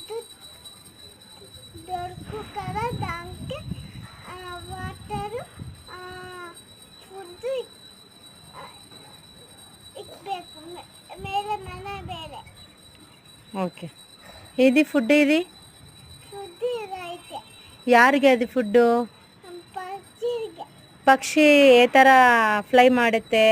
ಅದು ದೊರಕುತ್ತಾರ ದಾಂಕೆ water food ಇಕ್ಬೇಕು ಮೇಲೆ ಮನೆ ಬೇರೆ. ఓకే, ఇది ఫుడ్, ఇది ಫುಡ್ ಇರೈತೆ ಯಾರಿಗೆ ಅದು ಫುಡ್ಡು? ಪಕ್ಷಿಗೆ. ಪಕ್ಷಿ ఏ ಥರ ಫ್ಲೈ ಮಾಡುತ್ತೆ?